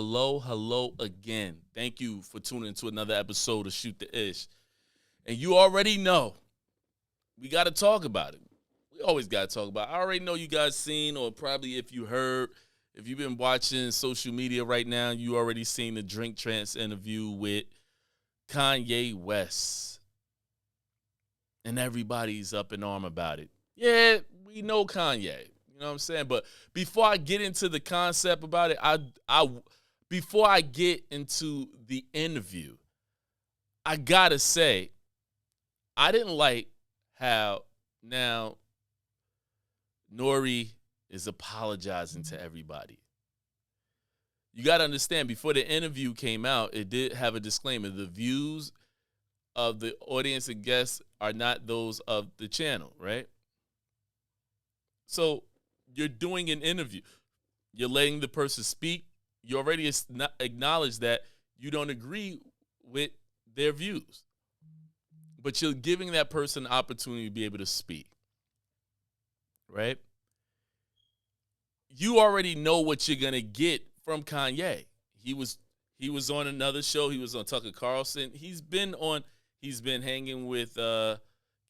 hello again. Thank you for tuning into another episode of Shoot the Ish. And you already know, we got to talk about it. We always got to talk about it. I already know you guys seen, or probably if you heard, if you've been watching social media right now, you already seen the Drink Champs interview with Kanye West. And everybody's up in arm about it. Yeah, we know Kanye. You know what I'm saying? But before I get into the concept about it, before I get into the interview, I gotta say, I didn't like how now Nori is apologizing to everybody. You gotta understand, before the interview came out, it did have a disclaimer. The views of the audience and guests are not those of the channel, right? So you're doing an interview. You're letting the person speak. You already acknowledge that you don't agree with their views. But you're giving that person an opportunity to be able to speak. Right? You already know what you're going to get from Kanye. He was on another show. He was on Tucker Carlson. He's been hanging with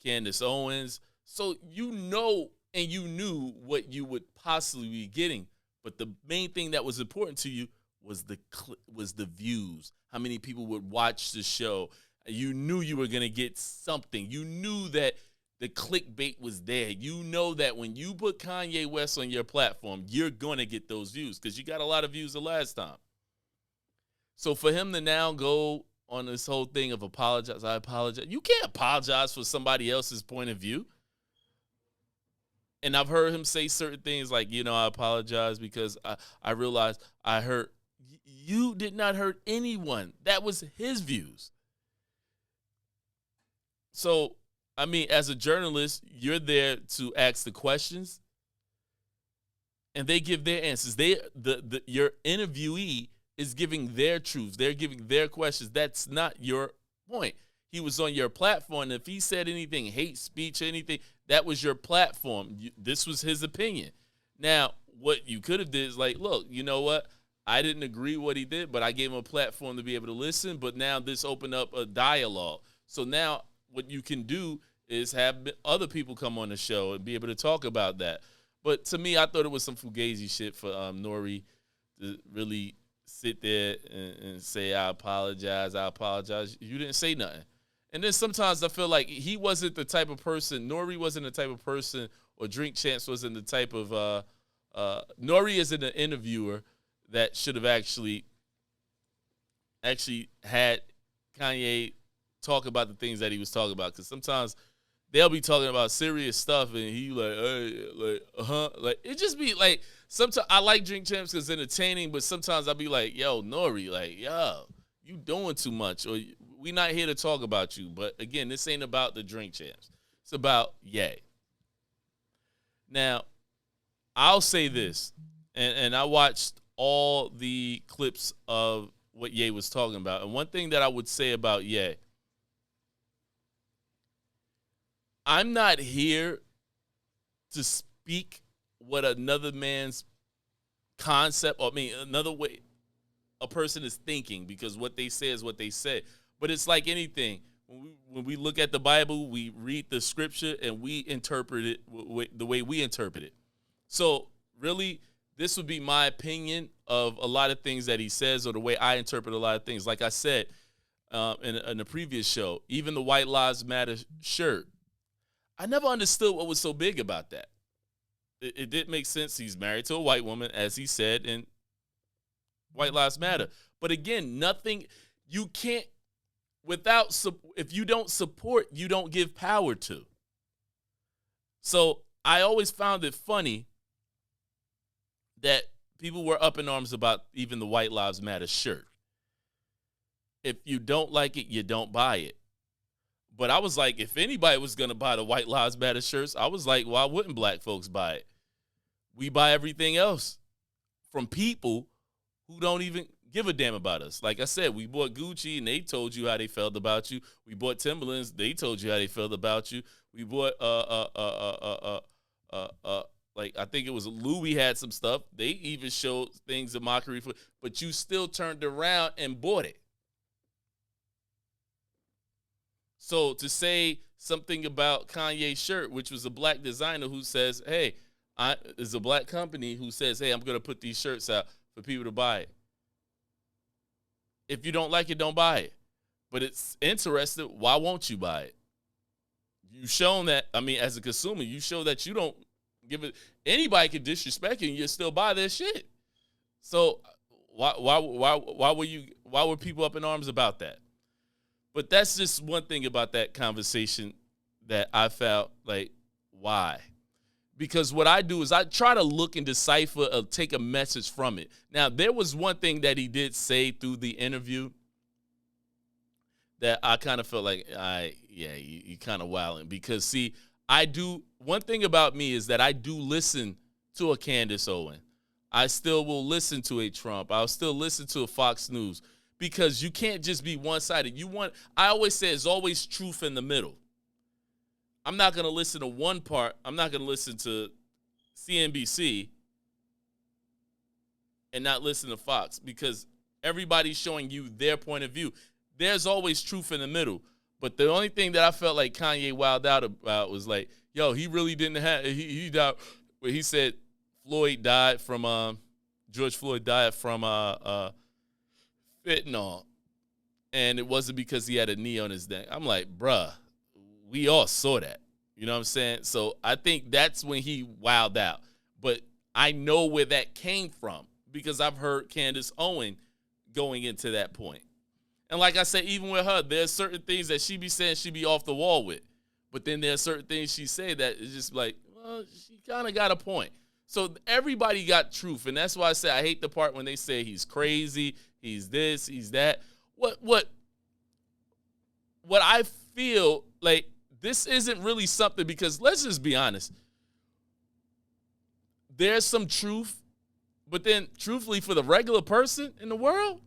Candace Owens. So you know, and you knew what you would possibly be getting, but the main thing that was important to you was the views. How many people would watch the show? You knew you were gonna get something. You knew that the clickbait was there. You know that when you put Kanye West on your platform, you're gonna get those views because you got a lot of views the last time. So for him to now go on this whole thing of apologize, I apologize. You can't apologize for somebody else's point of view. And I've heard him say certain things like, I apologize because I realized I hurt. You did not hurt anyone. That was his views. So, I mean, as a journalist, you're there to ask the questions, and they give their answers. Your interviewee is giving their truths. They're giving their questions. That's not your point. He was on your platform, and if he said anything, hate speech, anything, that was your platform. This was his opinion. Now, what you could have did is like, look, you know what? I didn't agree with what he did, but I gave him a platform to be able to listen, but now this opened up a dialogue. So now what you can do is have other people come on the show and be able to talk about that. But to me, I thought it was some fugazi shit for Nori to really sit there and say, I apologize. You didn't say nothing. And then sometimes I feel like he wasn't the type of person, Nori wasn't the type of person, or Drink Champs wasn't the type of, Nori isn't an interviewer that should have actually had Kanye talk about the things that he was talking about. Because sometimes they'll be talking about serious stuff and he like, hey, like, it just be like, sometimes I like Drink Champs because it's entertaining, but sometimes I'll be like, yo, Nori, like, yo, you doing too much, or we not here to talk about you. But again, this ain't about the Drink Champs. It's about Ye. Now, I'll say this, and I watched all the clips of what Ye was talking about. And one thing that I would say about Ye, I'm not here to speak what another man's concept, or another way a person is thinking, because what they say is what they say. But it's like anything. When we look at the Bible, we read the scripture and we interpret it the way we interpret it. So really, this would be my opinion of a lot of things that he says, or the way I interpret a lot of things. Like I said in the previous show, even the White Lives Matter shirt, I never understood what was so big about that. It didn't make sense. He's married to a white woman, as he said, and White Lives Matter. But again, nothing, you can't, if you don't support, you don't give power to. So I always found it funny that people were up in arms about even the White Lives Matter shirt. If you don't like it, you don't buy it. But I was like, if anybody was going to buy the White Lives Matter shirts, I was like, why wouldn't black folks buy it? We buy everything else from people who don't even give a damn about us. Like I said, we bought Gucci and they told you how they felt about you. We bought Timberlands, they told you how they felt about you. We bought like I think it was Louis had some stuff. They even showed things of mockery for, but you still turned around and bought it. So to say something about Kanye's shirt, which was a black designer who says, hey, is a black company who says, hey, I'm going to put these shirts out for people to buy it. If you don't like it, don't buy it. But it's interesting. Why won't you buy it? You've shown that, I mean, as a consumer, you show that you don't give it. Anybody can disrespect you and you still buy their shit. So why were people up in arms about that? But that's just one thing about that conversation that I felt like, why? Because what I do is I try to look and decipher or take a message from it. Now, there was one thing that he did say through the interview that I kind of felt like, you kind of wilding. Because, see, one thing about me is that I do listen to a Candace Owen. I still will listen to a Trump. I'll still listen to a Fox News. Because you can't just be one-sided. I always say there's always truth in the middle. I'm not going to listen to one part. I'm not going to listen to CNBC and not listen to Fox because everybody's showing you their point of view. There's always truth in the middle. But the only thing that I felt like Kanye wilded out about was like, yo, he really didn't have, he died. Well, he said George Floyd died from fentanyl. And it wasn't because he had a knee on his neck. I'm like, bruh, we all saw that. You know what I'm saying? So I think that's when he wowed out. But I know where that came from because I've heard Candace Owen going into that point. And like I said, even with her, there's certain things that she be saying she be off the wall with. But then there's certain things she say that is just like, well, she kind of got a point. So everybody got truth. And that's why I say I hate the part when they say he's crazy, he's this, he's that. What I feel like this isn't really something because let's just be honest. There's some truth, but then truthfully for the regular person in the world,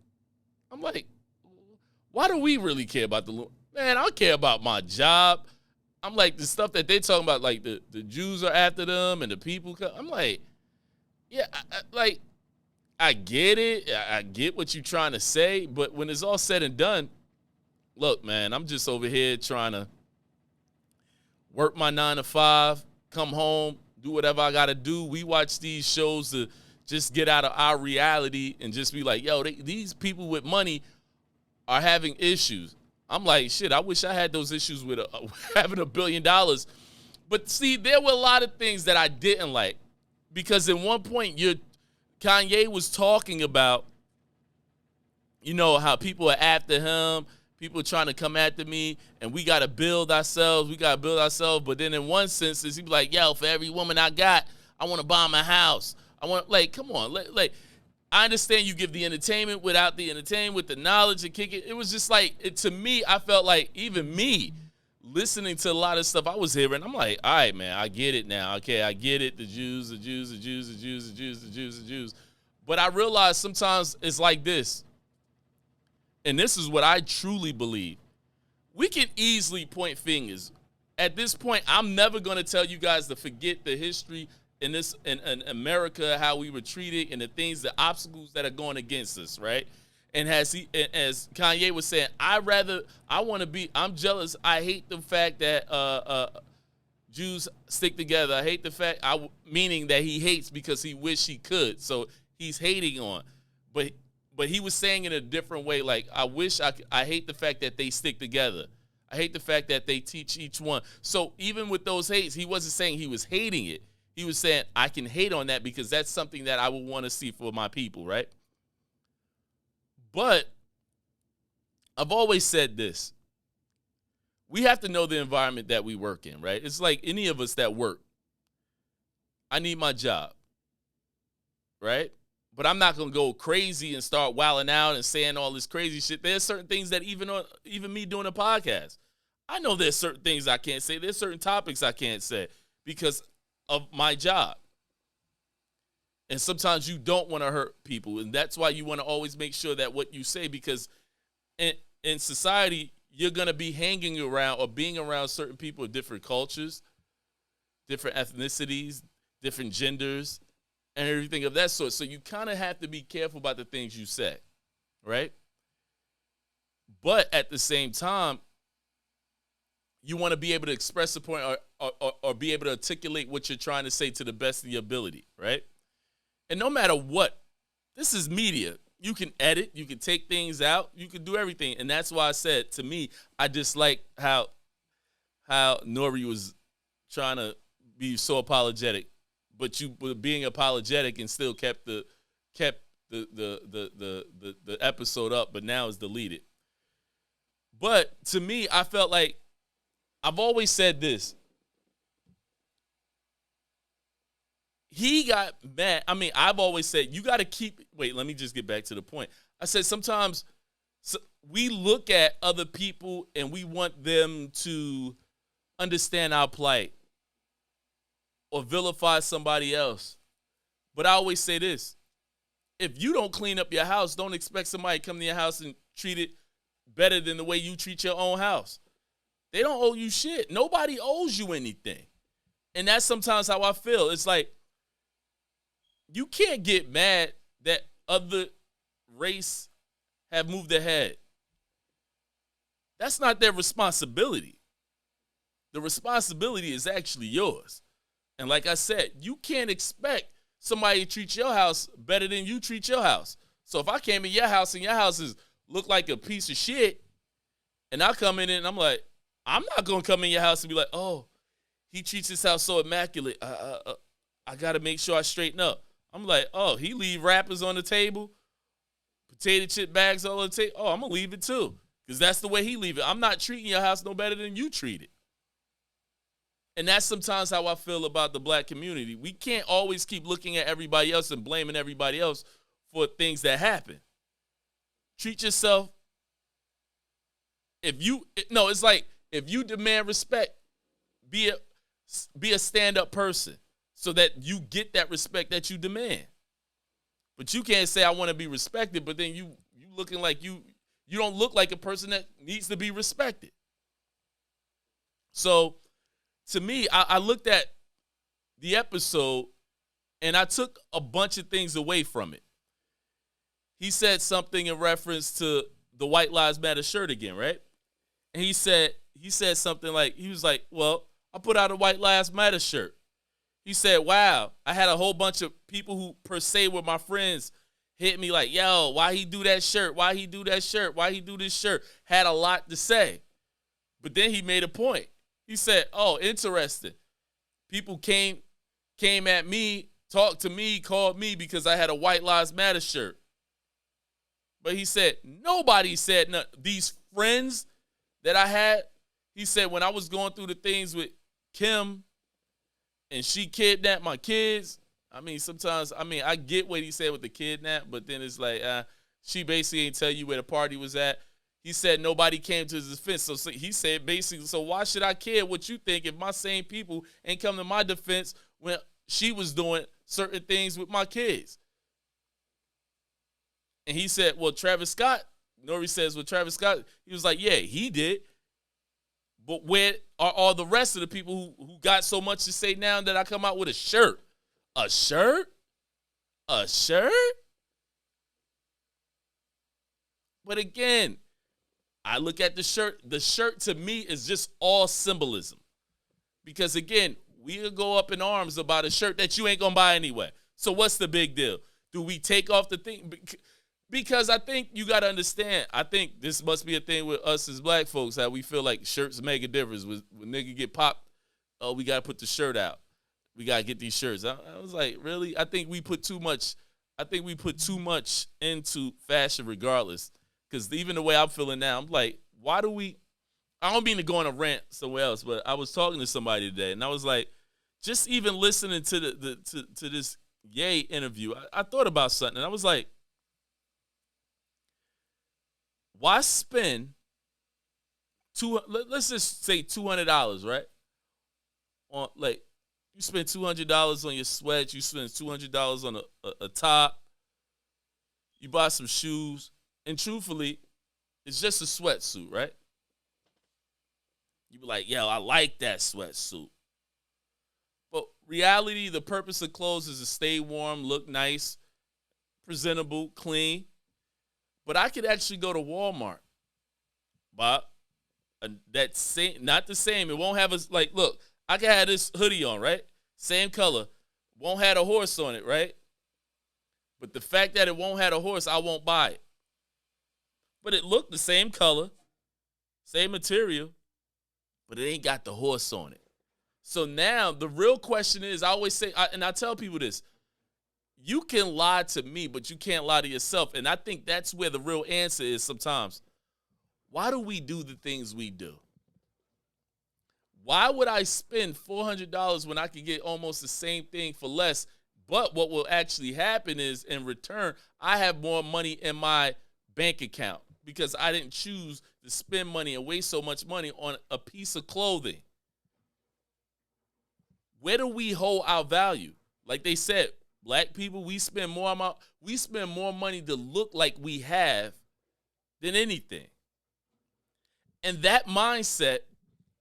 I'm like, why do we really care about man, I care about my job. I'm like the stuff that they're talking about, like the Jews are after them and the people I'm like, yeah, I get it. I get what you're trying to say, but when it's all said and done, look, man, I'm just over here trying to work my 9 to 5, come home, do whatever I got to do. We watch these shows to just get out of our reality and just be like, yo, these people with money are having issues. I'm like, shit, I wish I had those issues with having $1 billion. But see, there were a lot of things that I didn't like because at one point Kanye was talking about, you know, how people are after him, people trying to come after me, and we got to build ourselves. But then in one sense, he'd be like, yo, for every woman I got, I want to buy my house. I want, like, come on. Like, I understand you give the entertainment without the entertainment, with the knowledge and kick it. It was just like, to me, I felt like even me, listening to a lot of stuff I was hearing, I'm like, all right, man, I get it now. Okay, I get it. The Jews. But I realized sometimes it's like this. And this is what I truly believe. We can easily point fingers. At this point, I'm never going to tell you guys to forget the history in America, how we were treated, and the things, the obstacles that are going against us, right? And as Kanye was saying, I'm jealous. I hate the fact that Jews stick together. I hate the fact, meaning that he hates because he wish he could. So he's hating on, but he was saying in a different way. Like, I hate the fact that they stick together. I hate the fact that they teach each one. So even with those hates, he wasn't saying he was hating it. He was saying, I can hate on that because that's something that I would want to see for my people, right? But I've always said this. We have to know the environment that we work in, right? It's like any of us that work. I need my job, right? But I'm not going to go crazy and start wilding out and saying all this crazy shit. There's certain things that even me doing a podcast, I know there's certain things I can't say. There's certain topics I can't say because of my job. And sometimes you don't want to hurt people. And that's why you want to always make sure that what you say, because in society, you're going to be hanging around or being around certain people of different cultures, different ethnicities, different genders, and everything of that sort. So you kind of have to be careful about the things you say, right? But at the same time, you want to be able to express a point or be able to articulate what you're trying to say to the best of your ability, right? And no matter what, this is media. You can edit, you can take things out, you can do everything. And that's why I said, to me, I dislike how Nori was trying to be so apologetic, but you were being apologetic and still kept the episode up, but now it's deleted. But to me, I felt like I've always said this. He got mad. I mean, I've always said you got to keep. Wait, let me just get back to the point. I said sometimes we look at other people and we want them to understand our plight or vilify somebody else. But I always say this. If you don't clean up your house, don't expect somebody to come to your house and treat it better than the way you treat your own house. They don't owe you shit. Nobody owes you anything. And that's sometimes how I feel. It's like you can't get mad that other race have moved ahead. That's not their responsibility. The responsibility is actually yours. And like I said, you can't expect somebody to treat your house better than you treat your house. So if I came in your house and your house look like a piece of shit, and I come in and I'm like, I'm not going to come in your house and be like, oh, he treats his house so immaculate. I got to make sure I straighten up. I'm like, oh, he leave wrappers on the table, potato chip bags all on the table. Oh, I'm going to leave it too, because that's the way he leave it. I'm not treating your house no better than you treat it. And that's sometimes how I feel about the black community. We can't always keep looking at everybody else and blaming everybody else for things that happen. Treat yourself. It's like if you demand respect, be a stand-up person so that you get that respect that you demand. But you can't say I want to be respected, but then you looking like you don't look like a person that needs to be respected. So to me, I looked at the episode and I took a bunch of things away from it. He said something in reference to the White Lives Matter shirt again, right? And he said something like, he was like, well, I put out a White Lives Matter shirt. He said, wow, I had a whole bunch of people who per se were my friends hit me like, yo, why he do that shirt? Why he do that shirt? Why he do this shirt? Had a lot to say. But then he made a point. He said, oh, interesting. People came at me, talked to me, called me because I had a White Lives Matter shirt. But he said, nobody said nothing. These friends that I had, he said, when I was going through the things with Kim and she kidnapped my kids, sometimes I get what he said with the kidnap, but then it's like, she basically ain't tell you where the party was at. He said nobody came to his defense. So he said basically, so why should I care what you think if my same people ain't come to my defense when she was doing certain things with my kids? And he said, well, Travis Scott, Nori says, well, Travis Scott, he was like, yeah, he did. But where are all the rest of the people who got so much to say now that I come out with a shirt? A shirt? A shirt? But again, I look at the shirt. The shirt to me is just all symbolism. Because again, we'll go up in arms about a shirt that you ain't going to buy anyway. So what's the big deal? Do we take off the thing? Because I think you got to understand, I think this must be a thing with us as black folks, how we feel like shirts make a difference. When nigga get popped, oh, we got to put the shirt out. We got to get these shirts. I was like, really? I think we put too much into fashion regardless. Because even the way I'm feeling now, I'm like, why do we, I don't mean to go on a rant somewhere else, but I was talking to somebody today, and I was like, just even listening to to this Ye interview, I thought about something, and I was like, why spend let's just say $200, right? On like you spend $200 on your sweats, you spend $200 on a top, you buy some shoes, and truthfully, it's just a sweatsuit, right? You be like, yo, I like that sweatsuit. But reality, the purpose of clothes is to stay warm, look nice, presentable, clean. But I could actually go to Walmart, Bob. That same, not the same. It won't have a like. Look, I can have this hoodie on, right? Same color, won't have a horse on it, right? But the fact that it won't have a horse, I won't buy it. But it looked the same color, same material, but it ain't got the horse on it. So now the real question is, I always say, and I tell people this, you can lie to me, but you can't lie to yourself. And I think that's where the real answer is sometimes. Why do we do the things we do? Why would I spend $400 when I could get almost the same thing for less? But what will actually happen is, in return, I have more money in my bank account because I didn't choose to spend money and waste so much money on a piece of clothing. Where do we hold our value? Like they said, black people, we spend more money to look like we have than anything. And that mindset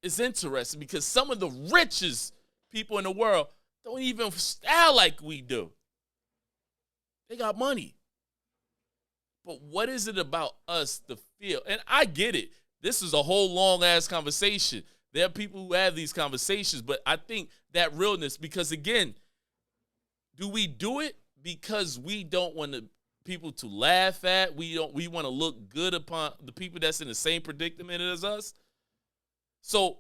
is interesting because some of the richest people in the world don't even style like we do. They got money. But what is it about us to feel? And I get it. This is a whole long-ass conversation. There are people who have these conversations, but I think that realness, because again, do we do it because we don't want people to laugh at? We want to look good upon the people that's in the same predicament as us? So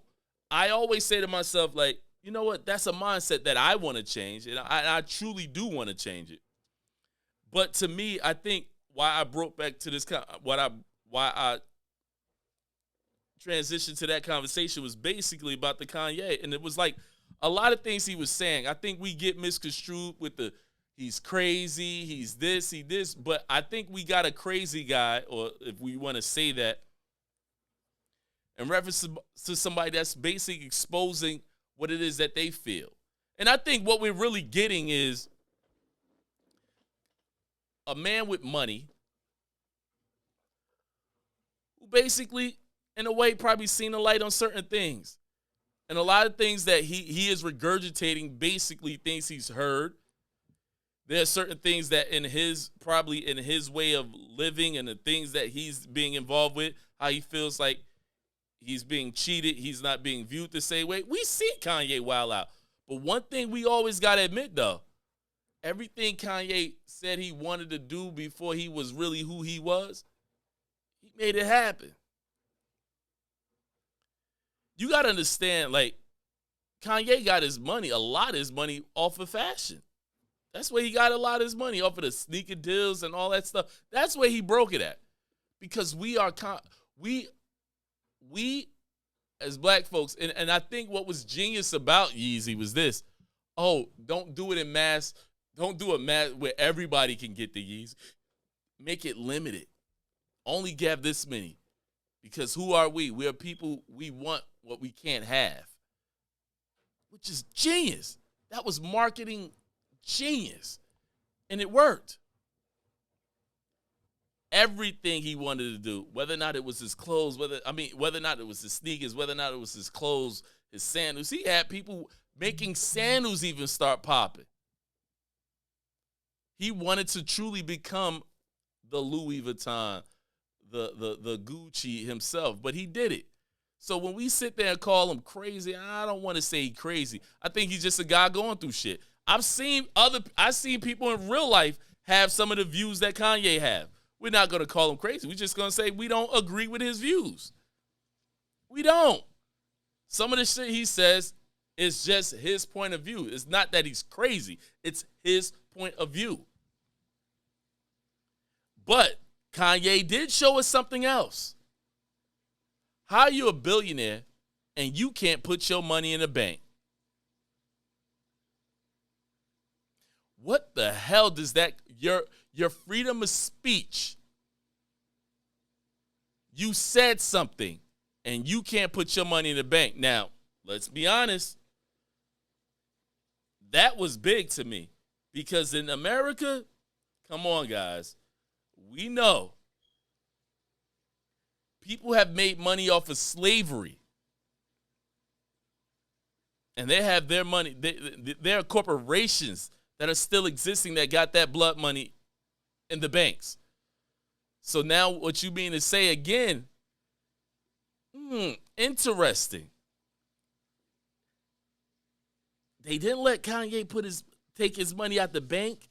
I always say to myself, like, you know what? That's a mindset that I want to change, and I truly do want to change it. But to me, I think why I broke back to this, why I transitioned to that conversation was basically about the Kanye, and it was like a lot of things he was saying. I think we get misconstrued with the he's crazy, he's this, but I think we got a crazy guy, or if we want to say that, in reference to somebody that's basically exposing what it is that they feel. And I think what we're really getting is a man with money who basically, in a way, probably seen the light on certain things. And a lot of things that he is regurgitating, basically things he's heard. There are certain things that probably in his way of living and the things that he's being involved with, how he feels like he's being cheated, he's not being viewed the same way. We see Kanye wild out. But one thing we always got to admit, though, everything Kanye said he wanted to do before he was really who he was, he made it happen. You got to understand, like, Kanye got his money, a lot of his money, off of fashion. That's where he got a lot of his money, off of the sneaker deals and all that stuff. That's where he broke it at. Because we as black folks, and I think what was genius about Yeezy was this. Oh, don't do it in mass. Don't do it mass where everybody can get the Yeezy. Make it limited. Only give this many. Because who are we? We are people, we want what we can't have. Which is genius. That was marketing genius. And it worked. Everything he wanted to do, whether or not it was his clothes, whether or not it was his sneakers, whether or not it was his clothes, his sandals. He had people making sandals even start popping. He wanted to truly become the Louis Vuitton, the Gucci himself, but he did it. So when we sit there and call him crazy, I don't want to say he's crazy. I think he's just a guy going through shit. I've seen people in real life have some of the views that Kanye have. We're not going to call him crazy. We're just going to say we don't agree with his views. We don't. Some of the shit he says is just his point of view. It's not that he's crazy. It's his point of view. But Kanye did show us something else. How are you a billionaire and you can't put your money in the bank? What the hell does that, your freedom of speech, you said something and you can't put your money in the bank. Now, let's be honest. That was big to me because in America, come on, guys, we know people have made money off of slavery. and they have their money. There are corporations that are still existing that got that blood money in the banks. So now what you mean to say again, interesting. They didn't let Kanye take his money out the bank.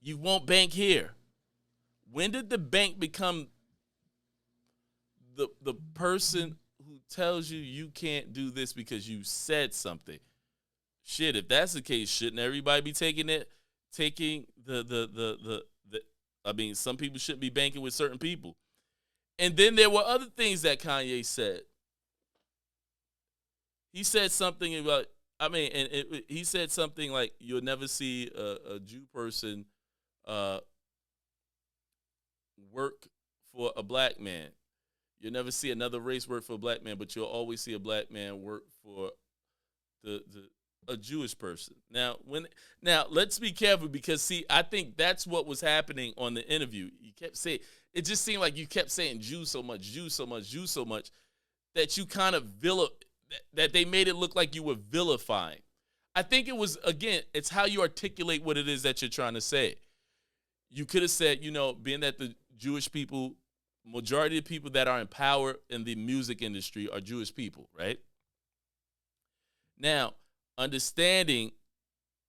You won't bank here. When did the bank become the person who tells you can't do this because you said something? Shit, if that's the case, shouldn't everybody be taking the I mean, some people shouldn't be banking with certain people. And then there were other things that Kanye said. He said something about, he said something like, you'll never see a Jew person work for a black man. You'll never see another race work for a black man, but you'll always see a black man work for a Jewish person. Now let's be careful, because see, I think that's what was happening on the interview. You kept saying, it just seemed like you kept saying Jew so much, Jew so much, Jew so much, that you kind of that they made it look like you were vilifying. I think it was, again, it's how you articulate what it is that you're trying to say. You could have said, being that the Jewish people, majority of people that are in power in the music industry are Jewish people, right? Now, understanding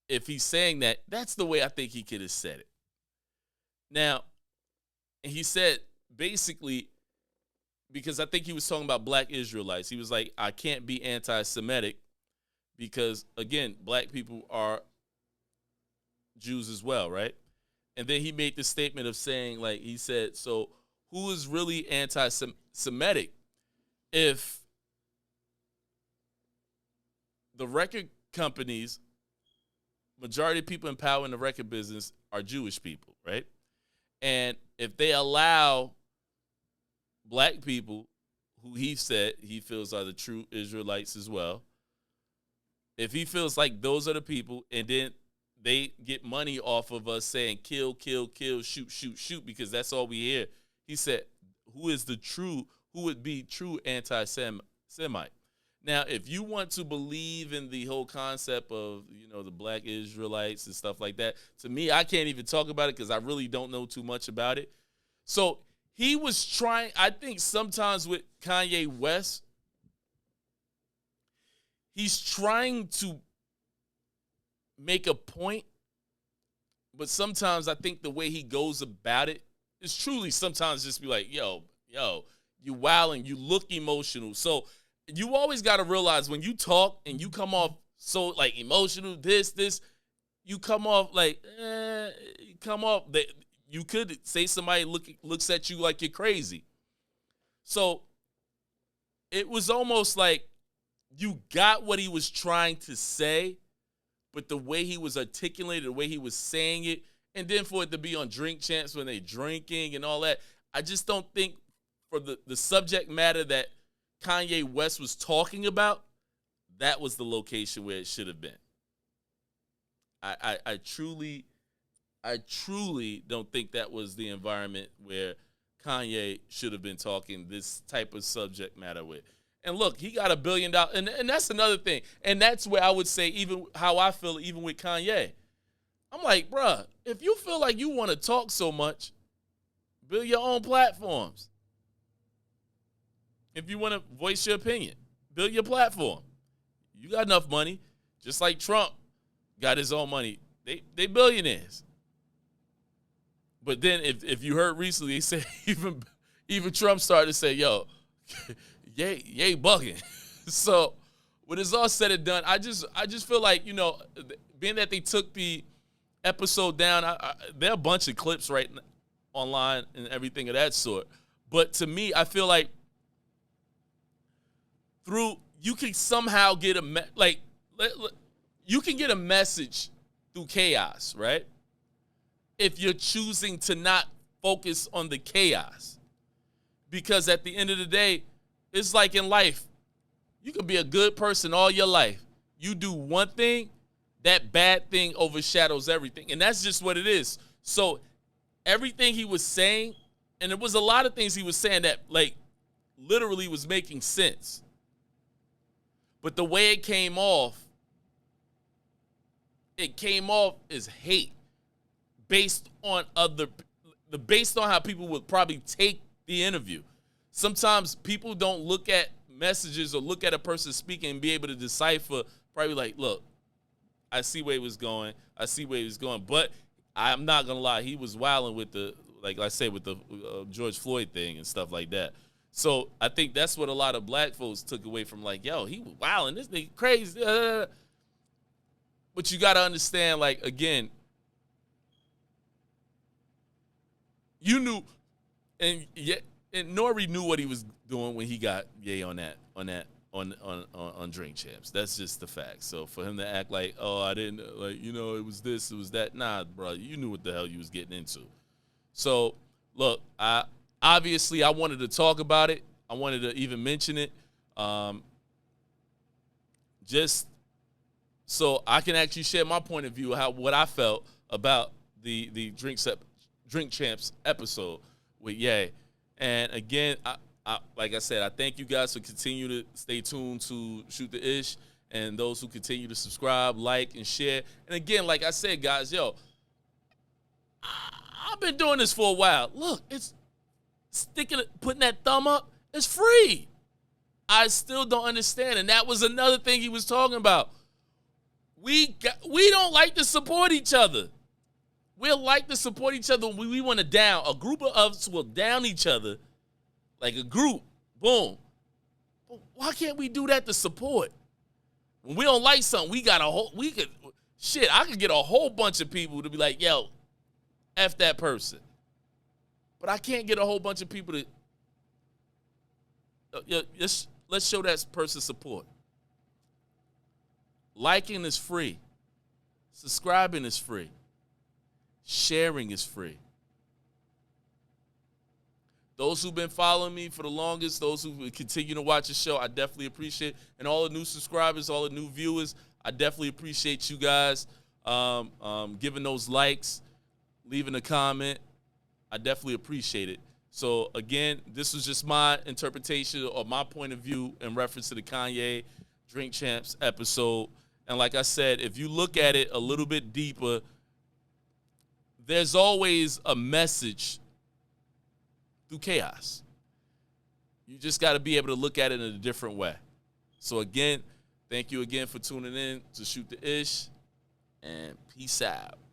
if he's saying that, that's the way I think he could have said it. Now, he said basically, because I think he was talking about black Israelites, he was like, I can't be anti-Semitic because, again, black people are Jews as well, right? And then he made the statement of saying, like, he said, so who is really anti-Semitic if the record companies, majority of people in power in the record business are Jewish people, right? And if they allow black people, who he said he feels are the true Israelites as well, if he feels like those are the people, and then they get money off of us saying kill, kill, kill, shoot, shoot, shoot, because that's all we hear, he said, who would be true anti-Semite? Now, if you want to believe in the whole concept of, the black Israelites and stuff like that, to me, I can't even talk about it because I really don't know too much about it. So he was trying, I think sometimes with Kanye West, he's trying to make a point, but sometimes I think the way he goes about it is truly sometimes just be like, yo, you wilding, you look emotional. So you always got to realize when you talk and you come off so like emotional, you come off like, you could say somebody looks at you like you're crazy. So it was almost like you got what he was trying to say, but the way he was articulated, the way he was saying it, and then for it to be on Drink Champs when they drinking and all that, I just don't think for the subject matter that Kanye West was talking about, that was the location where it should have been. I truly don't think that was the environment where Kanye should have been talking this type of subject matter with. And look, he got $1 billion, and that's another thing. And that's where I would say even how I feel even with Kanye. I'm like, bruh, if you feel like you want to talk so much, build your own platforms. If you want to voice your opinion, build your platform. You got enough money, just like Trump got his own money. They billionaires. But then if you heard recently, they said even Trump started to say, yo, yay bugging. So when it's all said and done, I just feel like, being that they took the episode down, there are a bunch of clips right online and everything of that sort. But to me, I feel like you can somehow get you can get a message through chaos, right? If you're choosing to not focus on the chaos. Because at the end of the day, it's like in life, you can be a good person all your life. You do one thing, that bad thing overshadows everything. And that's just what it is. So everything he was saying, and there was a lot of things he was saying that like literally was making sense. But the way it came off it came off as hate based on based on how people would probably take the interview. Sometimes people don't look at messages or look at a person speaking and be able to decipher, probably like, look, I see where he was going. I see where he was going. But I'm not going to lie. He was wilding with the, like I say, with the George Floyd thing and stuff like that. So I think that's what a lot of black folks took away from, like, yo, he was wilding. This nigga crazy. But you got to understand, like, again, you knew, and Nori knew what he was doing when he got Ye on Drink Champs. That's just the fact. So for him to act like, oh, I didn't, like, you know, it was this, it was that. Nah, bro, you knew what the hell you was getting into. So look, I wanted to talk about it. I wanted to even mention it, just so I can actually share my point of view, what I felt about the Drink Champs episode with Ye. And again, I like I said, I thank you guys for continuing to stay tuned to Shoot the Ish, and those who continue to subscribe, like, and share. And again, like I said, guys, yo, I've been doing this for a while. Look, it's putting that thumb up. It's free. I still don't understand, and that was another thing he was talking about. We don't like to support each other. We'll like to support each other when we want to down. A group of us will down each other, like a group. Boom. But why can't we do that to support? When we don't like something, I could get a whole bunch of people to be like, yo, F that person. But I can't get a whole bunch of people to, let's show that person support. Liking is free. Subscribing is free. Sharing is free. Those who've been following me for the longest, those who continue to watch the show, I definitely appreciate. And all the new subscribers, all the new viewers, I definitely appreciate you guys giving those likes, leaving a comment. I definitely appreciate it. So, again, this was just my interpretation or my point of view in reference to the Kanye Drink Champs episode. And like I said, if you look at it a little bit deeper, there's always a message through chaos. You just got to be able to look at it in a different way. So again, thank you again for tuning in to Shoot the Ish, and peace out.